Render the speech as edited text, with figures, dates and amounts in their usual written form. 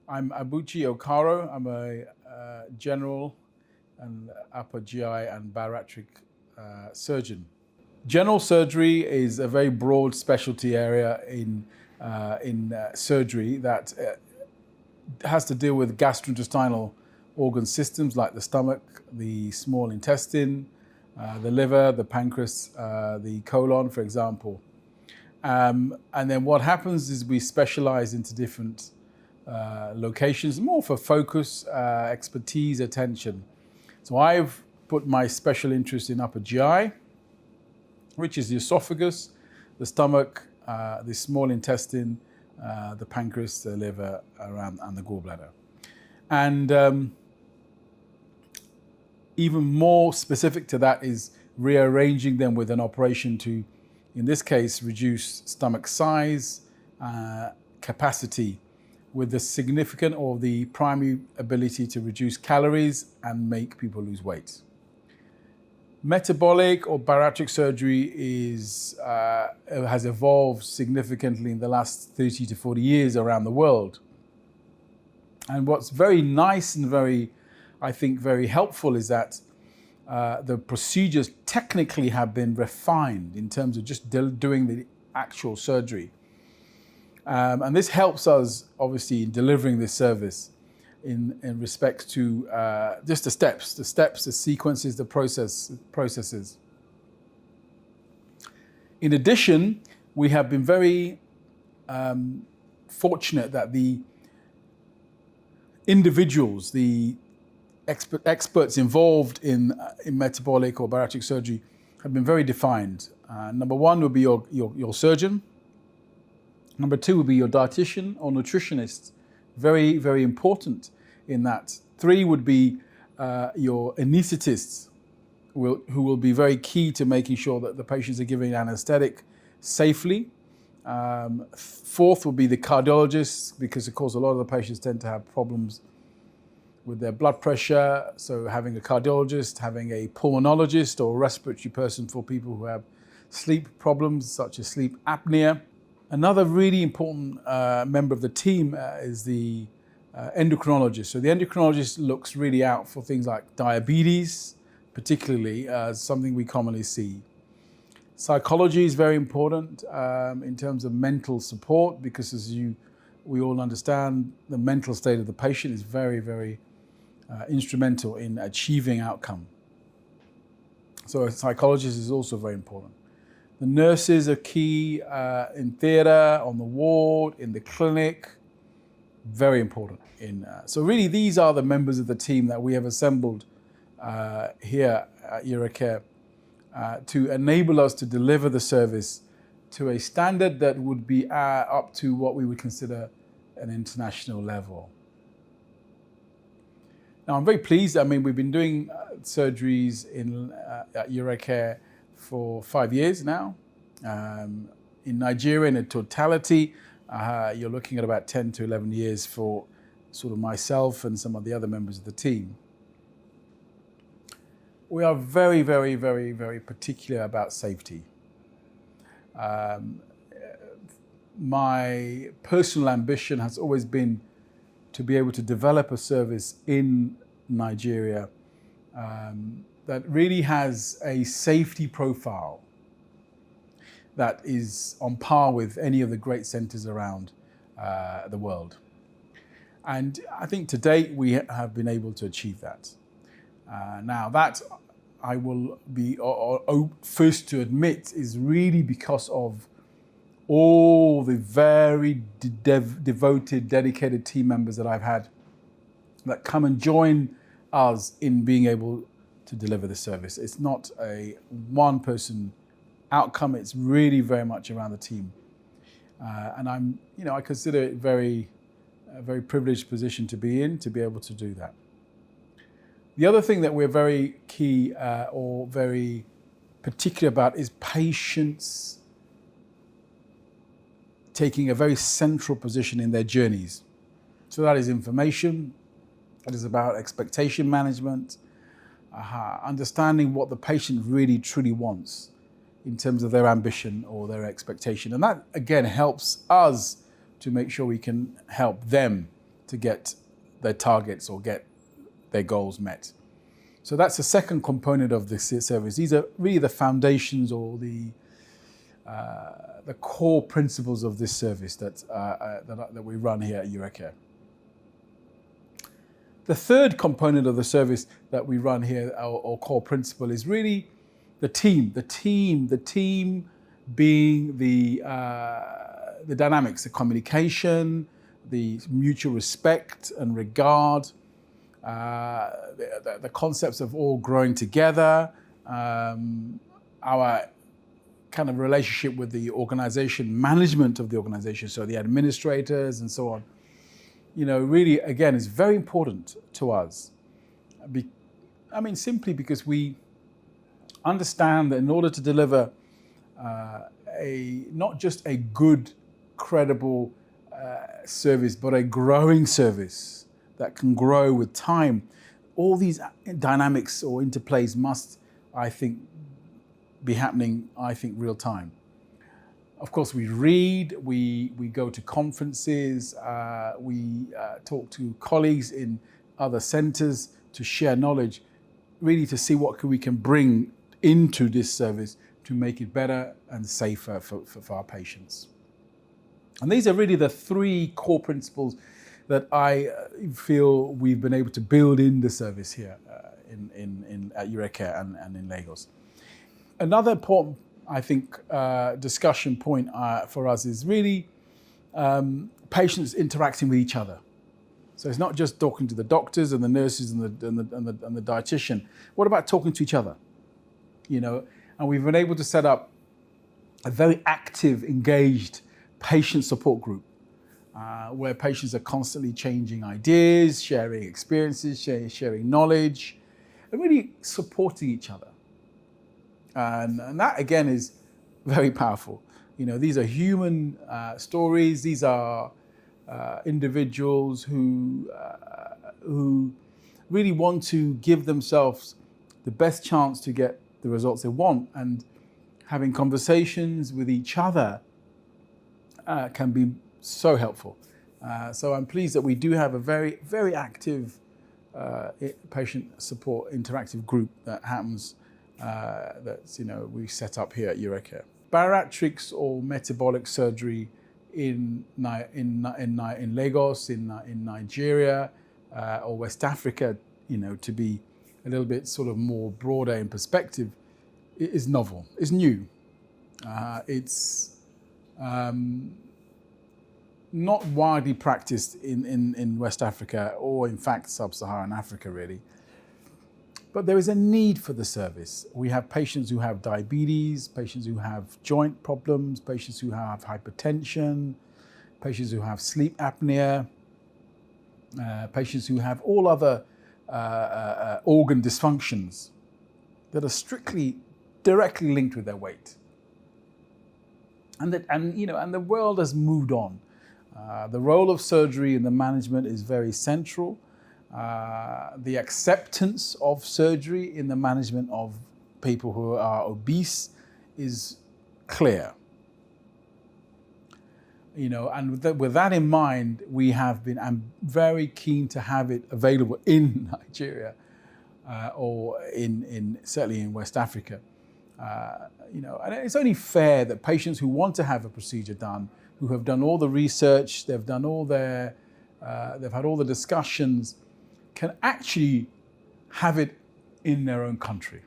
I'm Abuchi Okaro. I'm a general and upper GI and bariatric surgeon. General surgery is a very broad specialty area in surgery that has to deal with gastrointestinal organ systems like the stomach, the small intestine, the liver, the pancreas, the colon, for example. And then what happens is we specialize into different locations, more for focus, expertise, attention. So I've put my special interest in upper GI, which is the esophagus, the stomach, the small intestine, the pancreas, the liver, and the gallbladder. And even more specific to that is rearranging them with an operation to, in this case, reduce stomach size, capacity, with the significant or the primary ability to reduce calories and make people lose weight. Metabolic or bariatric surgery has evolved significantly in the last 30 to 40 years around the world. And what's very nice and I think very helpful is that the procedures technically have been refined in terms of just doing the actual surgery. And this helps us, obviously, in delivering this service in respect to just the steps, the sequences, the processes. In addition, we have been very fortunate that the individuals, the experts involved in metabolic or bariatric surgery have been very defined. Number one would be your surgeon. Number two would be your dietitian or nutritionist. Very, very important in that. Three would be your anaesthetists, who will be very key to making sure that the patients are given anesthetic safely. Fourth would be the cardiologists, because of course a lot of the patients tend to have problems with their blood pressure. So having a cardiologist, having a pulmonologist or respiratory person for people who have sleep problems such as sleep apnea. Another really important member of the team is the endocrinologist. So the endocrinologist looks really out for things like diabetes, particularly as something we commonly see. Psychology is very important in terms of mental support, because we all understand, the mental state of the patient is very, very instrumental in achieving outcome. So a psychologist is also very important. The nurses are key in theatre, on the ward, in the clinic, very important. So really these are the members of the team that we have assembled here at Euracare to enable us to deliver the service to a standard that would be up to what we would consider an international level. Now I'm very pleased. I mean, we've been doing surgeries at Euracare for 5 years now. In Nigeria, in a totality, you're looking at about 10 to 11 years for sort of myself and some of the other members of the team. We are very, very, very, very particular about safety. My personal ambition has always been to be able to develop a service in Nigeria that really has a safety profile that is on par with any of the great centers around the world. And I think to date we have been able to achieve that. Now that I will be first to admit is really because of all the very devoted, dedicated team members that I've had that come and join us in being able to deliver the service. It's not a one-person outcome. It's really very much around the team. And I consider it a very privileged position to be in, to be able to do that. The other thing that we're very key or very particular about is patients taking a very central position in their journeys. So that is information, it is about expectation management, understanding what the patient really truly wants in terms of their ambition or their expectation. And that, again, helps us to make sure we can help them to get their targets or get their goals met. So that's the second component of this service. These are really the foundations or the core principles of this service that we run here at Euracare. The third component of the service that we run here, or core principle, is really the team. The team being the dynamics, the communication, the mutual respect and regard, the concepts of all growing together, our kind of relationship with the organization, management of the organization, so the administrators and so on. Really, again, is very important to us. Simply because we understand that in order to deliver not just a good, credible service, but a growing service that can grow with time, all these dynamics or interplays must, I think, be happening, real time. Of course, we read, we go to conferences, we talk to colleagues in other centers to share knowledge, really to see what we can bring into this service to make it better and safer for our patients. And these are really the three core principles that I feel we've been able to build in the service here at Euracare and in Lagos. Another important, I think, discussion point for us is really patients interacting with each other. So it's not just talking to the doctors and the nurses and the dietitian. What about talking to each other? And we've been able to set up a very active, engaged patient support group where patients are constantly changing ideas, sharing experiences, sharing knowledge, and really supporting each other. And that, again, is very powerful. These are human stories. These are individuals who really want to give themselves the best chance to get the results they want. And having conversations with each other can be so helpful. So I'm pleased that we do have a very, very active patient support interactive group that happens we set up here at Euracare. Bariatrics or metabolic surgery in Lagos, in Nigeria, or West Africa, to be a little bit sort of more broader in perspective, is novel. It's new. It's not widely practiced in West Africa or, in fact, sub-Saharan Africa, really. But there is a need for the service. We have patients who have diabetes, patients who have joint problems, patients who have hypertension, patients who have sleep apnea, patients who have all other organ dysfunctions that are directly linked with their weight. And the world has moved on. The role of surgery in the management is very central. The acceptance of surgery in the management of people who are obese is clear. And with that in mind, I'm very keen to have it available in Nigeria or certainly in West Africa. And it's only fair that patients who want to have a procedure done, who have done all the research, they've had all the discussions, can actually have it in their own country.